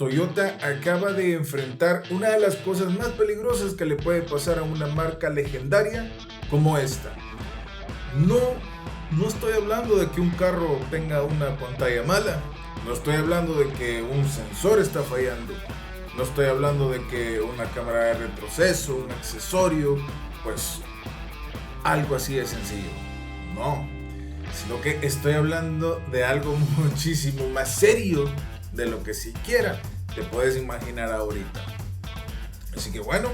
Toyota acaba de enfrentar una de las cosas más peligrosas que le puede pasar a una marca legendaria como esta. No estoy hablando de que un carro tenga una pantalla mala. No estoy hablando de que un sensor está fallando. No estoy hablando de que una cámara de retroceso, un accesorio, pues algo así de sencillo. No, sino que estoy hablando de algo muchísimo más serio de lo que siquiera te puedes imaginar ahorita. Así que bueno,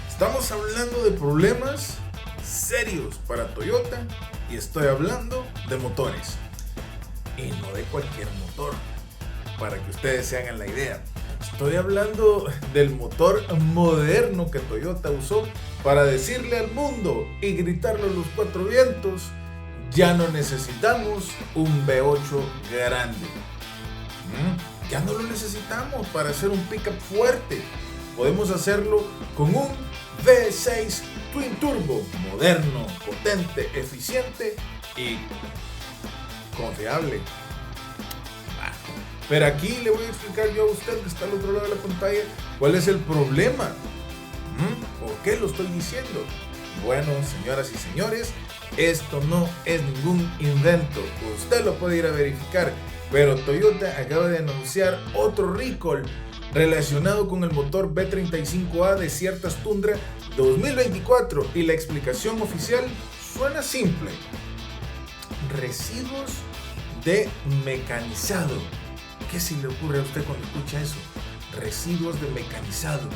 estamos hablando de problemas serios para Toyota y estoy hablando de motores. Y no de cualquier motor, para que ustedes se hagan la idea. Estoy hablando del motor moderno que Toyota usó para decirle al mundo y gritarle a los cuatro vientos: ya no necesitamos un V8 grande. Ya no lo necesitamos para hacer un pickup fuerte. Podemos hacerlo con un V6 Twin Turbo, moderno, potente, eficiente y confiable. Pero aquí le voy a explicar yo a usted que está al otro lado de la pantalla cuál es el problema. ¿Por qué lo estoy diciendo? Bueno, señoras y señores, esto no es ningún invento. Usted lo puede ir a verificar. Pero Toyota acaba de anunciar otro recall relacionado con el motor V35A de ciertas Tundra 2024 y la explicación oficial suena simple: residuos de mecanizado. ¿Qué se le ocurre a usted cuando escucha eso? Residuos de mecanizado.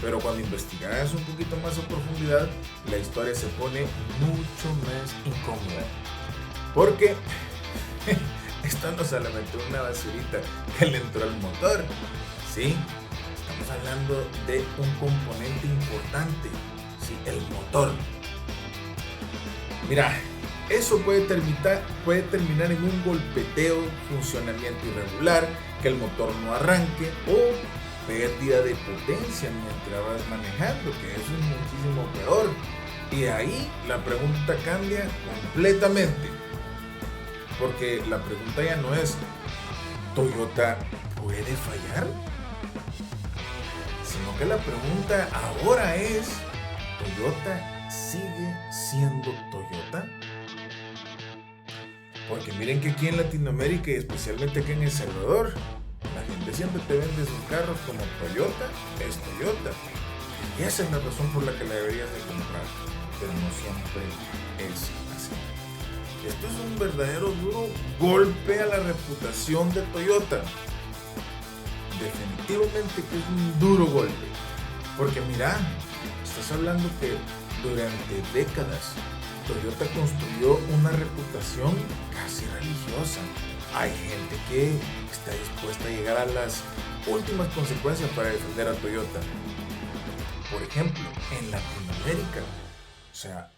Pero cuando investigas un poquito más a profundidad, la historia se pone mucho más incómoda. Porque esto no solamente es una basurita que le entró al motor. Sí, estamos hablando de un componente importante. Sí, el motor. Mira, eso puede terminar en un golpeteo, funcionamiento irregular, que el motor no arranque o pérdida de potencia mientras vas manejando, que eso es muchísimo peor. Y ahí la pregunta cambia completamente. Porque la pregunta ya no es ¿Toyota puede fallar? Sino que la pregunta ahora es ¿Toyota sigue siendo Toyota? Porque miren que aquí en Latinoamérica y especialmente aquí en El Salvador, la gente siempre te vende sus carros como Toyota es Toyota. Y esa es la razón por la que la deberías de comprar. Pero no siempre es así. Esto es un verdadero duro golpe a la reputación de Toyota. Definitivamente que es un duro golpe. Porque mira, estás hablando que durante décadas Toyota construyó una reputación casi religiosa. Hay gente que está dispuesta a llegar a las últimas consecuencias para defender a Toyota. Por ejemplo, en Latinoamérica, o sea,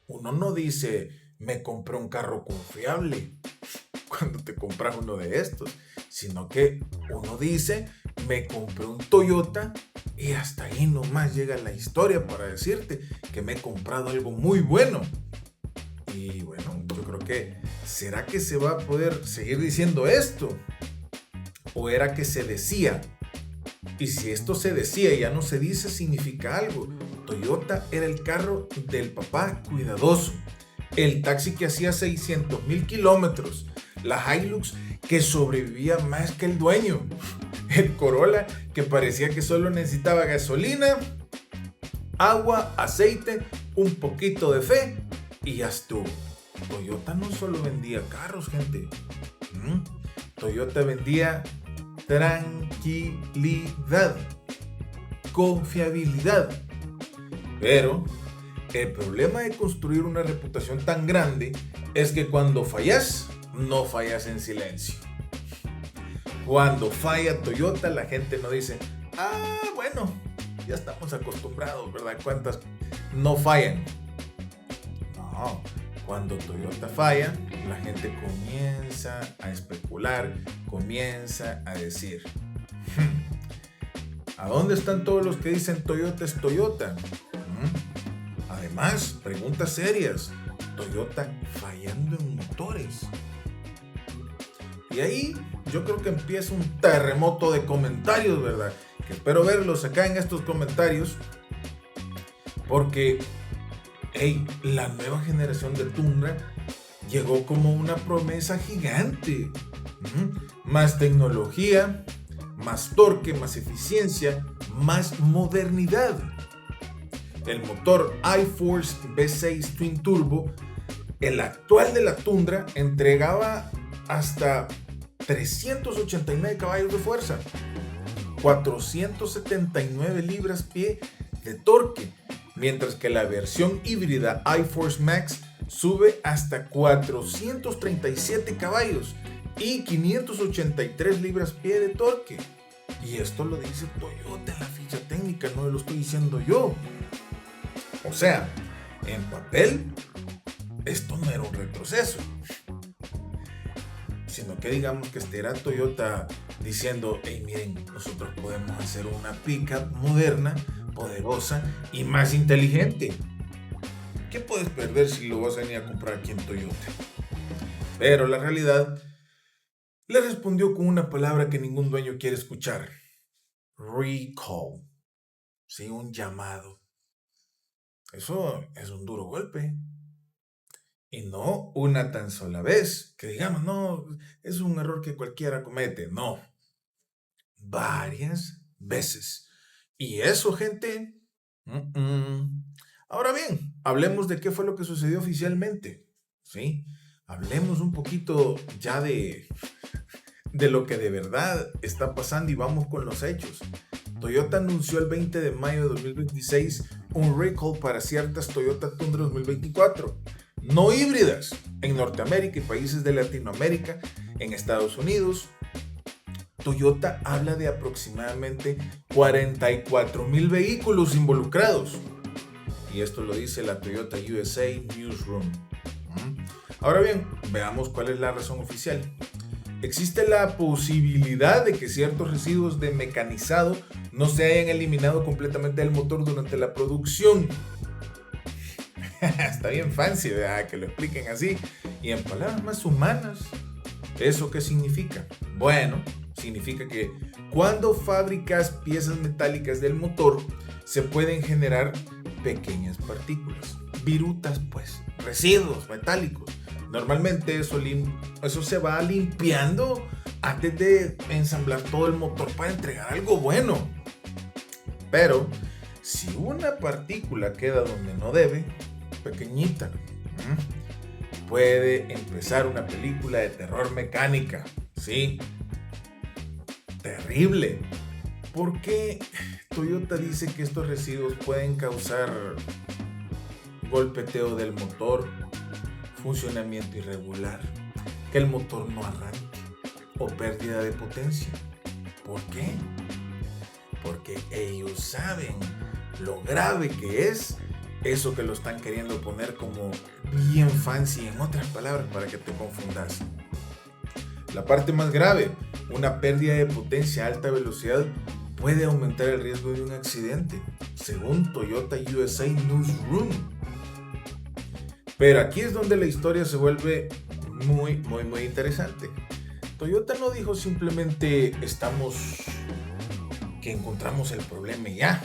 uno no dice me compré un carro confiable cuando te compras uno de estos, sino que uno dice me compré un Toyota y hasta ahí nomás llega la historia para decirte que me he comprado algo muy bueno. Y bueno, yo creo que ¿será que se va a poder seguir diciendo esto? ¿O era que se decía? Y si esto se decía y ya no se dice, significa algo. Toyota era el carro del papá cuidadoso, el taxi que hacía 600,000 kilómetros, la Hilux que sobrevivía más que el dueño, el Corolla que parecía que solo necesitaba gasolina, agua, aceite, un poquito de fe y ya estuvo. Toyota no solo vendía carros, gente. Toyota vendía tranquilidad, confiabilidad. Pero el problema de construir una reputación tan grande es que cuando fallas, no fallas en silencio. Cuando falla Toyota, la gente no dice, bueno, ya estamos acostumbrados, ¿verdad? ¿Cuántas no fallan? No, cuando Toyota falla, la gente comienza a especular, comienza a decir, ¿a dónde están todos los que dicen Toyota es Toyota? Además, preguntas serias, Toyota fallando en motores. Y ahí yo creo que empieza un terremoto de comentarios, ¿verdad? Que espero verlos acá en estos comentarios. Porque, hey, la nueva generación de Tundra llegó como una promesa gigante. Más tecnología, más torque, más eficiencia, más modernidad. El motor iForce V6 Twin Turbo, el actual de la Tundra, entregaba hasta 389 caballos de fuerza, 479 libras-pie de torque, mientras que la versión híbrida iForce Max sube hasta 437 caballos y 583 libras-pie de torque. Y esto lo dice Toyota en la ficha técnica, no lo estoy diciendo yo. O sea, en papel, esto no era un retroceso, sino que digamos que era Toyota diciendo, hey, miren, nosotros podemos hacer una pickup moderna, poderosa y más inteligente. ¿Qué puedes perder si lo vas a venir a comprar aquí en Toyota? Pero la realidad le respondió con una palabra que ningún dueño quiere escuchar: recall. Sí, un llamado. Eso es un duro golpe. Y no una tan sola vez, que digamos, no, es un error que cualquiera comete. No, varias veces. Y eso, gente. Ahora bien, hablemos de qué fue lo que sucedió oficialmente. ¿Sí? Hablemos un poquito ya de lo que de verdad está pasando y vamos con los hechos. Toyota anunció el 20 de mayo de 2026 un recall para ciertas Toyota Tundra 2024 no híbridas en Norteamérica y países de Latinoamérica. En Estados Unidos, Toyota habla de aproximadamente 44,000 vehículos involucrados. Y esto lo dice la Toyota USA Newsroom. Ahora bien, veamos cuál es la razón oficial. Existe la posibilidad de que ciertos residuos de mecanizado no se hayan eliminado completamente del motor durante la producción. Está bien fancy, ¿verdad? Que lo expliquen así. Y en palabras más humanas, ¿eso qué significa? Bueno, significa que cuando fabricas piezas metálicas del motor, se pueden generar pequeñas partículas, virutas, pues, residuos metálicos. Normalmente eso se va limpiando antes de ensamblar todo el motor para entregar algo bueno. Pero si una partícula queda donde no debe, pequeñita, puede empezar una película de terror mecánica. Sí, terrible. ¿Por qué Toyota dice que estos residuos pueden causar golpeteo del motor, funcionamiento irregular, que el motor no arranque o pérdida de potencia? ¿Por qué? Porque ellos saben lo grave que es eso que lo están queriendo poner como bien fancy, en otras palabras, para que te confundas. La parte más grave, una pérdida de potencia a alta velocidad puede aumentar el riesgo de un accidente, según Toyota USA Newsroom. Pero aquí es donde la historia se vuelve muy interesante. Toyota no dijo simplemente que encontramos el problema y ya,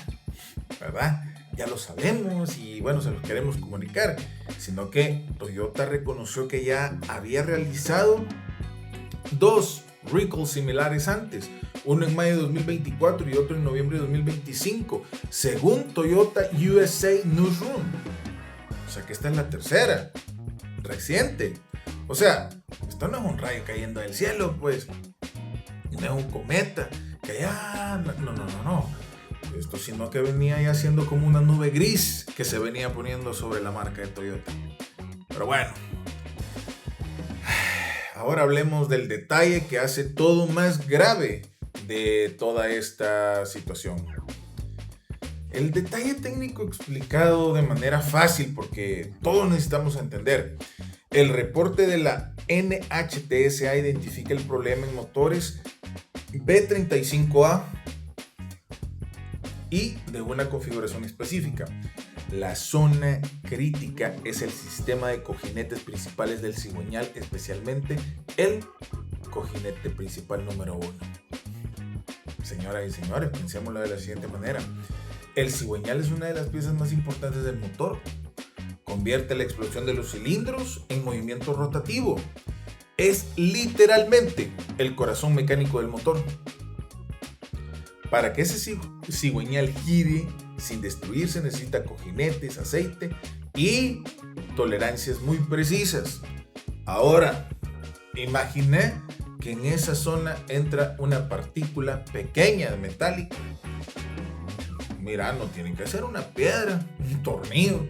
¿verdad? Ya lo sabemos y bueno, se los queremos comunicar, sino que Toyota reconoció que ya había realizado 2 recalls similares antes, uno en mayo de 2024 y otro en noviembre de 2025, según Toyota USA Newsroom. O sea que esta es la tercera, reciente. O sea, esto no es un rayo cayendo del cielo, pues, no es un cometa, que ya, no. Esto sino que venía ya siendo como una nube gris que se venía poniendo sobre la marca de Toyota. Pero bueno, ahora hablemos del detalle que hace todo más grave de toda esta situación. El detalle técnico explicado de manera fácil, porque todos necesitamos entender. El reporte de la NHTSA identifica el problema en motores B35A y de una configuración específica. La zona crítica es el sistema de cojinetes principales del cigüeñal, especialmente el cojinete principal número 1. Señoras y señores, pensémoslo de la siguiente manera. El cigüeñal es una de las piezas más importantes del motor. Convierte la explosión de los cilindros en movimiento rotativo. Es literalmente el corazón mecánico del motor. Para que ese cigüeñal gire sin destruirse necesita cojinetes, aceite y tolerancias muy precisas. Ahora, imaginé que en esa zona entra una partícula pequeña metálica. Mira, no tiene que ser una piedra, un tornillo,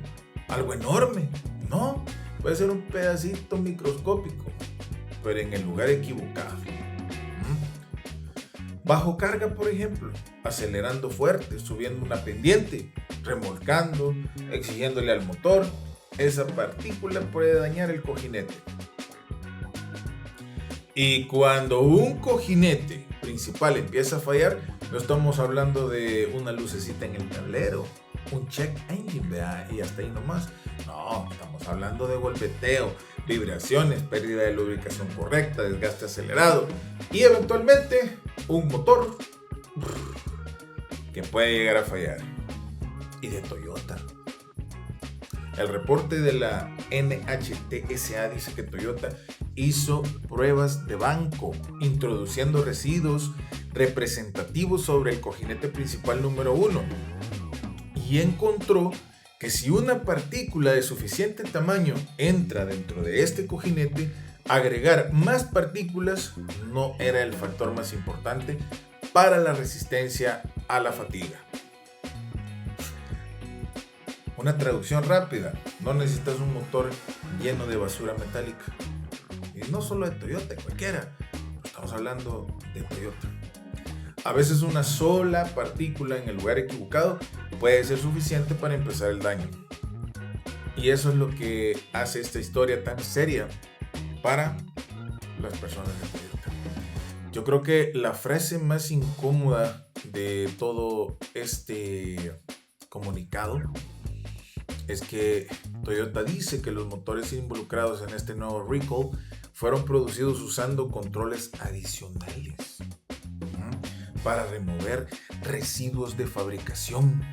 algo enorme. No, puede ser un pedacito microscópico, pero en el lugar equivocado. Bajo carga, por ejemplo, acelerando fuerte, subiendo una pendiente, remolcando, exigiéndole al motor, esa partícula puede dañar el cojinete. Y cuando un cojinete principal empieza a fallar, no estamos hablando de una lucecita en el tablero, un check engine, ¿verdad? Y hasta ahí nomás. No, estamos hablando de golpeteo, vibraciones, pérdida de lubricación correcta, desgaste acelerado y eventualmente un motor que puede llegar a fallar. Y de Toyota. El reporte de la NHTSA dice que Toyota hizo pruebas de banco, introduciendo residuos representativos sobre el cojinete principal número 1 y encontró que si una partícula de suficiente tamaño entra dentro de este cojinete, agregar más partículas no era el factor más importante para la resistencia a la fatiga. Una traducción rápida: no necesitas un motor lleno de basura metálica. Y no solo de Toyota, cualquiera. Estamos hablando de Toyota. A veces una sola partícula en el lugar equivocado puede ser suficiente para empezar el daño. Y eso es lo que hace esta historia tan seria para las personas de Toyota. Yo creo que la frase más incómoda de todo este comunicado es que Toyota dice que los motores involucrados en este nuevo recall fueron producidos usando controles adicionales para remover residuos de fabricación.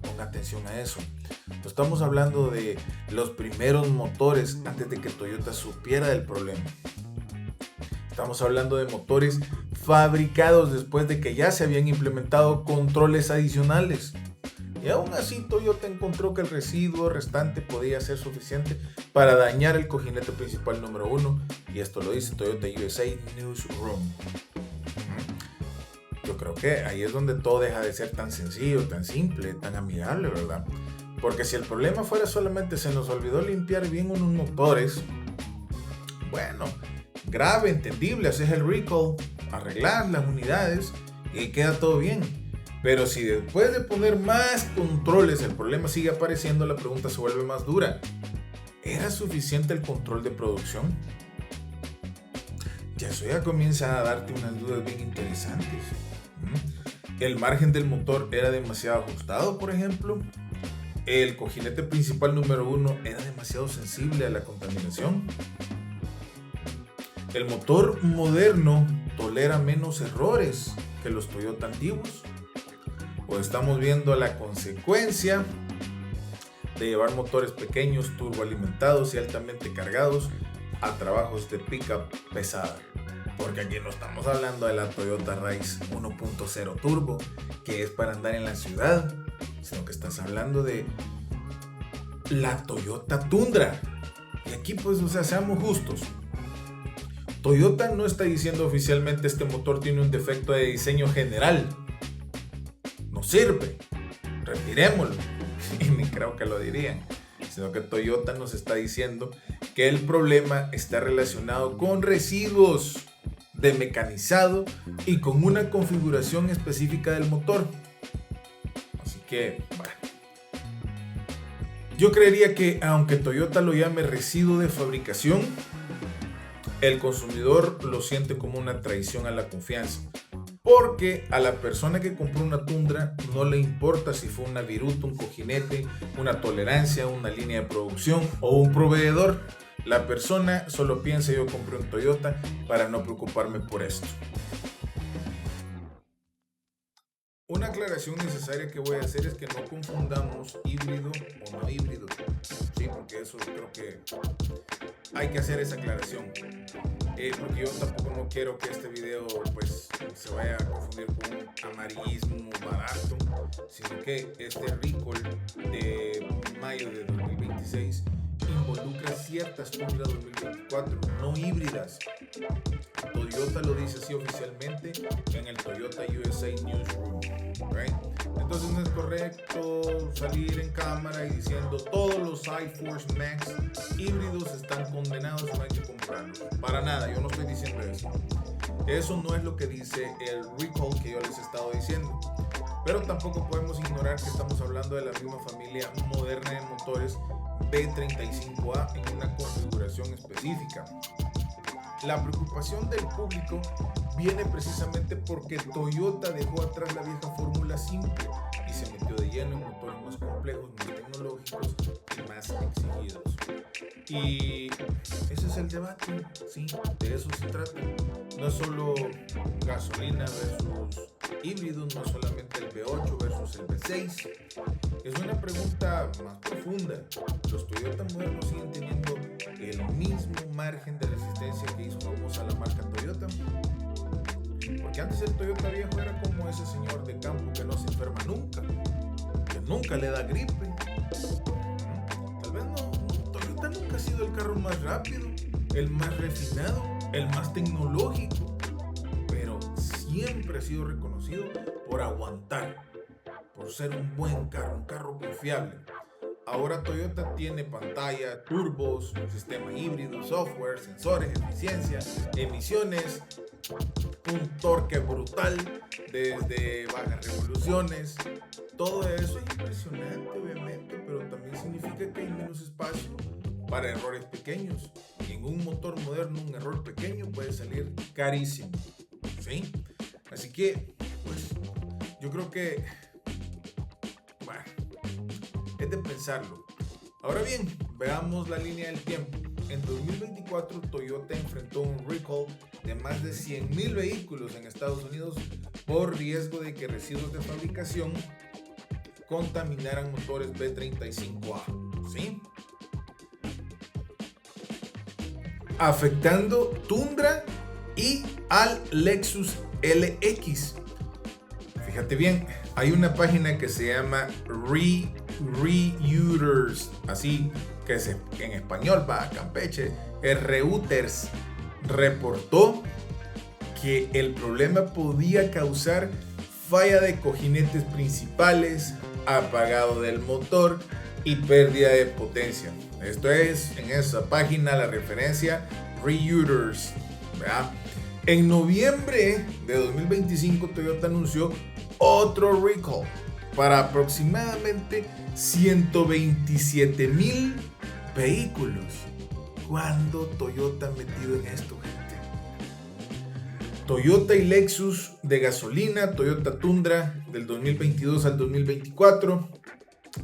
Ponga atención a eso. No estamos hablando de los primeros motores antes de que Toyota supiera del problema. Estamos hablando de motores fabricados después de que ya se habían implementado controles adicionales. Y aún así Toyota encontró que el residuo restante podía ser suficiente para dañar el cojinete principal número 1. Y esto lo dice Toyota USA Newsroom. Yo creo que ahí es donde todo deja de ser tan sencillo, tan simple, tan amigable, ¿verdad? Porque si el problema fuera solamente se nos olvidó limpiar bien unos motores, bueno, grave, entendible, haces el recall, arreglar las unidades y queda todo bien. Pero si después de poner más controles el problema sigue apareciendo, la pregunta se vuelve más dura. ¿Era suficiente el control de producción? Ya eso ya comienza a darte unas dudas bien interesantes. ¿El margen del motor era demasiado ajustado, por ejemplo? ¿El cojinete principal número 1 era demasiado sensible a la contaminación? ¿El motor moderno tolera menos errores que los Toyota antiguos? ¿O estamos viendo la consecuencia de llevar motores pequeños, turboalimentados y altamente cargados a trabajos de pickup pesada? Porque aquí no estamos hablando de la Toyota Race 1.0 Turbo, que es para andar en la ciudad, sino que estás hablando de la Toyota Tundra. Y aquí pues, seamos justos. Toyota no está diciendo oficialmente este motor tiene un defecto de diseño general. No sirve, retirémoslo. Y ni creo que lo dirían. Sino que Toyota nos está diciendo que el problema está relacionado con residuos de mecanizado y con una configuración específica del motor. Así que, bueno. Yo creería que aunque Toyota lo llame residuo de fabricación, el consumidor lo siente como una traición a la confianza. Porque a la persona que compró una Tundra no le importa si fue una viruta, un cojinete, una tolerancia, una línea de producción o un proveedor. la persona solo piensa yo compré un Toyota para no preocuparme por esto. Una aclaración necesaria que voy a hacer es que no confundamos híbrido o no híbrido, sí, porque eso creo que hay que hacer esa aclaración, porque yo tampoco no quiero que este video pues se vaya a confundir con un amarillismo barato, sino que este recall de mayo de 2026 involucra ciertas Tundra 2024 no híbridas. Toyota lo dice así oficialmente en el Toyota USA Newsroom, right? Entonces no es correcto salir en cámara y diciendo todos los iForce Max híbridos están condenados, no hay que comprarlos. Para nada, yo no estoy diciendo eso. Eso no es lo que dice el recall que yo les he estado diciendo. Pero tampoco podemos ignorar que estamos hablando de la misma familia moderna de motores B35A en una configuración específica. La preocupación del público viene precisamente porque Toyota dejó atrás la vieja fórmula simple y se metió de lleno en motores más complejos, más tecnológicos y más exigidos. Y ese es el debate, sí, de eso se trata. No es solo gasolina versus híbridos, no es solamente el V8 versus el V6. Es una pregunta más profunda. ¿Los Toyota modernos siguen teniendo el mismo margen de resistencia que hizo famosa la marca Toyota? Porque antes el Toyota viejo era como ese señor de campo que no se enferma nunca, que nunca le da gripe. Tal vez no, Toyota nunca ha sido el carro más rápido, el más refinado, el más tecnológico, pero siempre ha sido reconocido por aguantar, por ser un buen carro, un carro confiable. Ahora Toyota tiene pantalla, turbos, sistema híbrido, software, sensores, eficiencia, emisiones, un torque brutal desde bajas revoluciones. Todo eso es impresionante, obviamente, pero también significa que hay menos espacio para errores pequeños. Y en un motor moderno, un error pequeño puede salir carísimo, ¿sí? Así que, pues, yo creo que, bueno, es de pensarlo. Ahora bien, veamos la línea del tiempo. En 2024, Toyota enfrentó un recall de más de 100,000 vehículos en Estados Unidos por riesgo de que residuos de fabricación contaminaran motores B35A, ¿sí? Afectando Tundra y al Lexus LX. Fíjate bien, hay una página que se llama Reuters, así que en español va Campeche, Reuters reportó que el problema podía causar falla de cojinetes principales, apagado del motor y pérdida de potencia. Esto es en esa página la referencia Reuters, ¿verdad? En noviembre de 2025 Toyota anunció otro recall para aproximadamente 127,000 vehículos. ¿Cuándo Toyota ha metido en esto, gente? Toyota y Lexus de gasolina, Toyota Tundra del 2022 al 2024,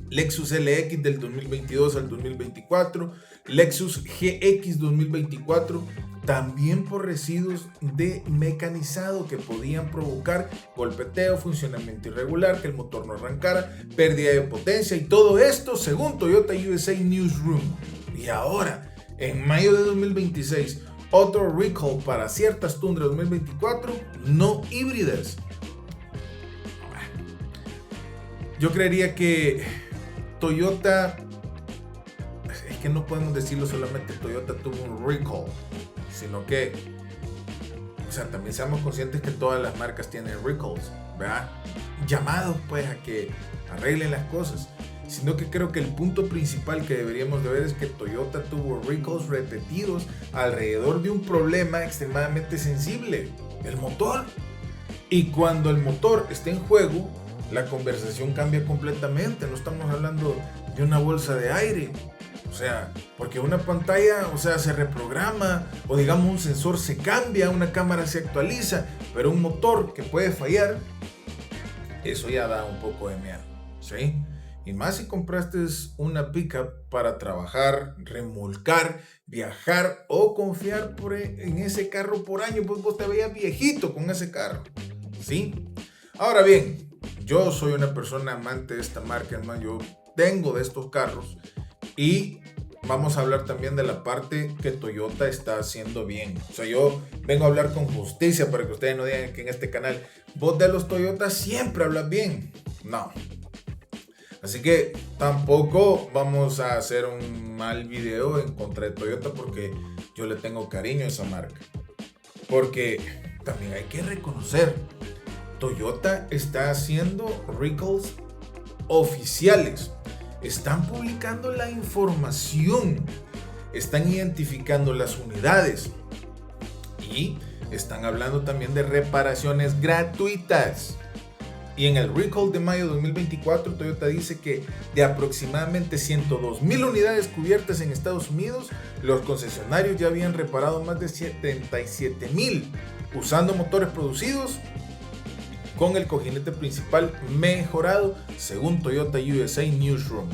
Lexus LX del 2022 al 2024, Lexus GX 2024, también por residuos de mecanizado que podían provocar golpeteo, funcionamiento irregular, que el motor no arrancara, pérdida de potencia, y todo esto según Toyota USA Newsroom. Y ahora, en mayo de 2026, otro recall para ciertas Tundra 2024 no híbridas. Yo creería que Toyota, es que no podemos decirlo solamente Toyota tuvo un recall, sino que, o sea, también seamos conscientes que todas las marcas tienen recalls, ¿verdad? Llamados pues a que arreglen las cosas, sino que creo que el punto principal que deberíamos de ver es que Toyota tuvo recalls repetidos alrededor de un problema extremadamente sensible, el motor. Y cuando el motor está en juego, la conversación cambia completamente. No estamos hablando de una bolsa de aire, o sea, porque una pantalla, o sea, se reprograma, o digamos un sensor se cambia, una cámara se actualiza, pero un motor que puede fallar, eso ya da un poco de miedo, ¿sí? Y más si compraste una pickup para trabajar, remolcar, viajar o confiar en ese carro por año, pues vos te veías viejito con ese carro, ¿sí? Ahora bien, yo soy una persona amante de esta marca, hermano. Yo tengo de estos carros y vamos a hablar también de la parte que Toyota está haciendo bien. O sea, yo vengo a hablar con justicia para que ustedes no digan que en este canal vos de los Toyota siempre hablas bien. No. Así que tampoco vamos a hacer un mal video en contra de Toyota porque yo le tengo cariño a esa marca. Porque también hay que reconocer, Toyota está haciendo recalls oficiales. Están publicando la información, están identificando las unidades y están hablando también de reparaciones gratuitas. Y en el recall de mayo de 2024, Toyota dice que de aproximadamente 102,000 unidades cubiertas en Estados Unidos, los concesionarios ya habían reparado más de 77,000 usando motores producidos con el cojinete principal mejorado, según Toyota USA Newsroom.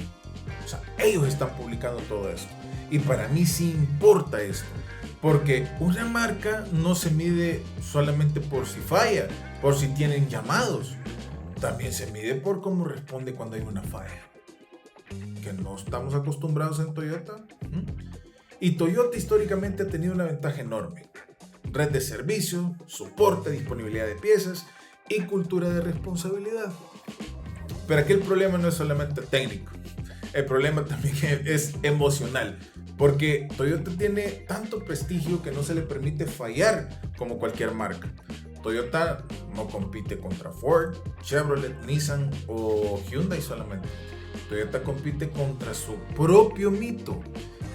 O sea, ellos están publicando todo esto. Y para mí sí importa esto, porque una marca no se mide solamente por si falla, por si tienen llamados. También se mide por cómo responde cuando hay una falla, que no estamos acostumbrados en Toyota. Y Toyota históricamente ha tenido una ventaja enorme: red de servicio, soporte, disponibilidad de piezas y cultura de responsabilidad. Pero aquí el problema no es solamente técnico, el problema también es emocional, porque Toyota tiene tanto prestigio que no se le permite fallar como cualquier marca. Toyota no compite contra Ford, Chevrolet, Nissan o Hyundai solamente. Toyota compite contra su propio mito,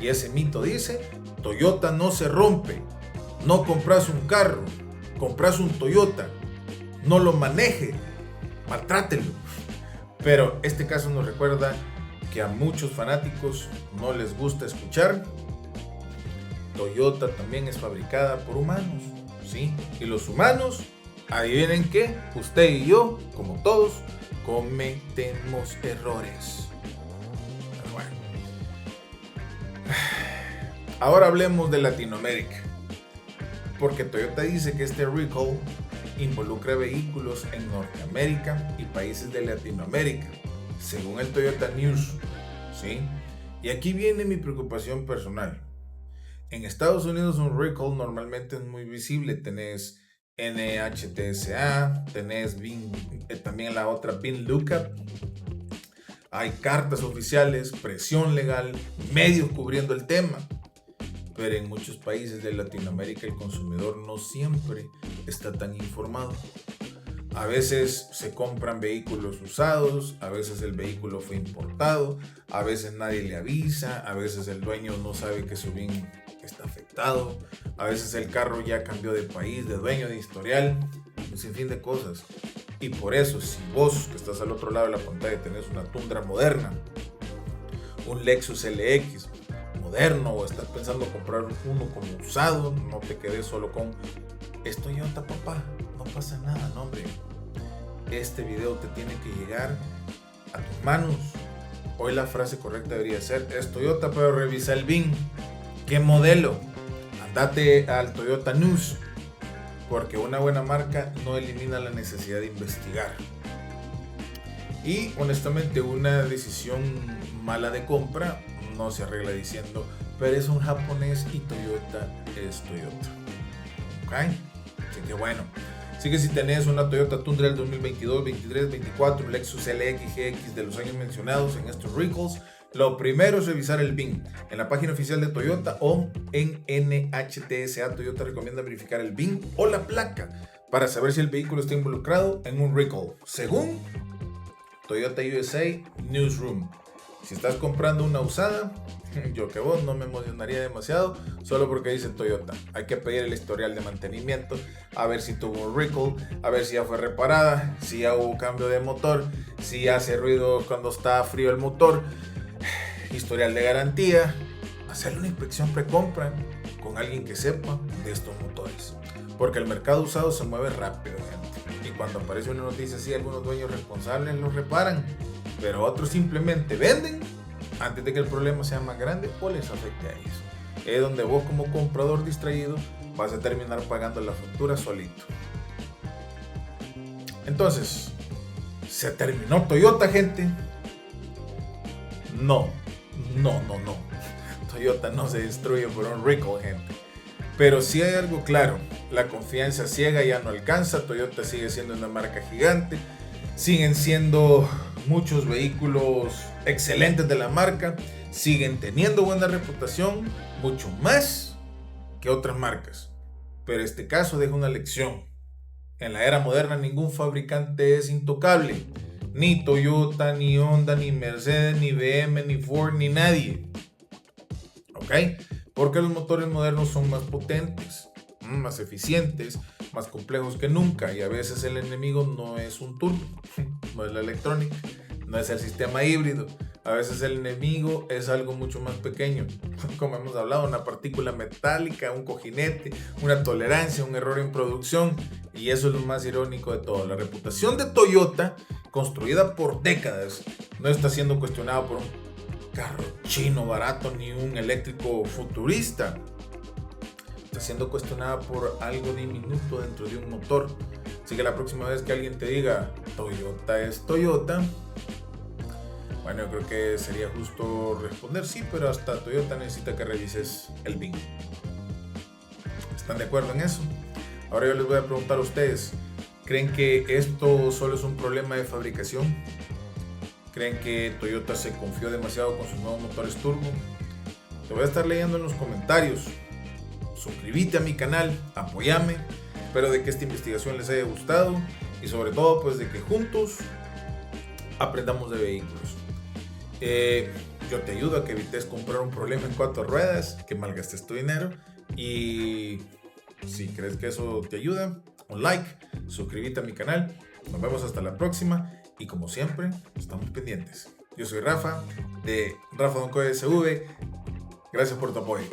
y ese mito dice: Toyota no se rompe. No compras un carro, compras un Toyota. No lo maneje, maltrátelo. Pero este caso nos recuerda que a muchos fanáticos no les gusta escuchar: Toyota también es fabricada por humanos, ¿sí? Y los humanos, adivinen qué, usted y yo, como todos, cometemos errores. Pero bueno. Ahora hablemos de Latinoamérica, porque Toyota dice que este recall involucra vehículos en Norteamérica y países de Latinoamérica, según el Toyota News, ¿sí? Y aquí viene mi preocupación personal. En Estados Unidos un recall normalmente es muy visible. Tenés NHTSA, tenés VIN, también la otra VIN Lookup. Hay cartas oficiales, presión legal, medios cubriendo el tema. Pero en muchos países de Latinoamérica el consumidor no siempre está tan informado. A veces se compran vehículos usados, a veces el vehículo fue importado, a veces nadie le avisa, a veces el dueño no sabe que su VIN está afectado, a veces el carro ya cambió de país, de dueño, de historial, un sinfín de cosas. Y por eso, si vos que estás al otro lado de la pantalla tenés una Tundra moderna, un Lexus LX moderno, o estás pensando comprar uno como usado, no te quedes solo con "es Toyota, papá, no pasa nada". No, hombre, este video te tiene que llegar a tus manos. Hoy la frase correcta debería ser: "es Toyota, pero revisa el VIN, ¿qué modelo?". Andate al Toyota News, porque una buena marca no elimina la necesidad de investigar. Y honestamente, una decisión mala de compra no se arregla diciendo "pero es un japonés y Toyota es Toyota". ¿Ok? Así que bueno. Así que si tenés una Toyota Tundra del 2022, 23, 24, Lexus LX, GX de los años mencionados en estos recalls, lo primero es revisar el VIN en la página oficial de Toyota o en NHTSA. Toyota recomienda verificar el VIN o la placa para saber si el vehículo está involucrado en un recall, según Toyota USA Newsroom. Si estás comprando una usada, yo que vos no me emocionaría demasiado solo porque dice Toyota. Hay que pedir el historial de mantenimiento, a ver si tuvo un recall, a ver si ya fue reparada, si ya hubo cambio de motor, si hace ruido cuando está frío el motor, historial de garantía, hacerle una inspección precompra con alguien que sepa de estos motores, porque el mercado usado se mueve rápido, gente. Y cuando aparece una noticia así, algunos dueños responsables los reparan, pero otros simplemente venden antes de que el problema sea más grande o les afecte a ellos. Es donde vos como comprador distraído vas a terminar pagando la factura solito. Entonces, ¿se terminó Toyota, gente? No. Toyota no se destruye por un recall, gente. Pero sí hay algo claro, la confianza ciega ya no alcanza, Toyota sigue siendo una marca gigante, siguen siendo muchos vehículos excelentes de la marca, siguen teniendo buena reputación, mucho más que otras marcas. Pero este caso deja una lección. En la era moderna ningún fabricante es intocable, ni Toyota, ni Honda, ni Mercedes, ni BM, ni Ford, ni nadie. ¿Ok? Porque los motores modernos son más potentes, más eficientes, más complejos que nunca, y a veces el enemigo no es un turbo, no es la electrónica, no es el sistema híbrido, a veces el enemigo es algo mucho más pequeño, como hemos hablado, una partícula metálica, un cojinete, una tolerancia, un error en producción, y eso es lo más irónico de todo. La reputación de Toyota, construida por décadas, no está siendo cuestionada por un carro chino barato ni un eléctrico futurista. Está siendo cuestionada por algo diminuto dentro de un motor. Así que la próxima vez que alguien te diga Toyota es Toyota, bueno, yo creo que sería justo responder sí, pero hasta Toyota necesita que revises el BIN. ¿Están de acuerdo en eso? Ahora yo les voy a preguntar a ustedes, ¿creen que esto solo es un problema de fabricación? ¿Creen que Toyota se confió demasiado con sus nuevos motores turbo? Te voy a estar leyendo en los comentarios. Suscríbete a mi canal, apóyame. Espero de que esta investigación les haya gustado y sobre todo pues de que juntos aprendamos de vehículos. Yo te ayudo a que evites comprar un problema en 4 ruedas, que malgastes tu dinero, y si crees que eso te ayuda, un like, suscríbete a mi canal. Nos vemos hasta la próxima. Y como siempre, estamos pendientes. Yo soy Rafa, de Rafa Doncoy SV. Gracias por tu apoyo.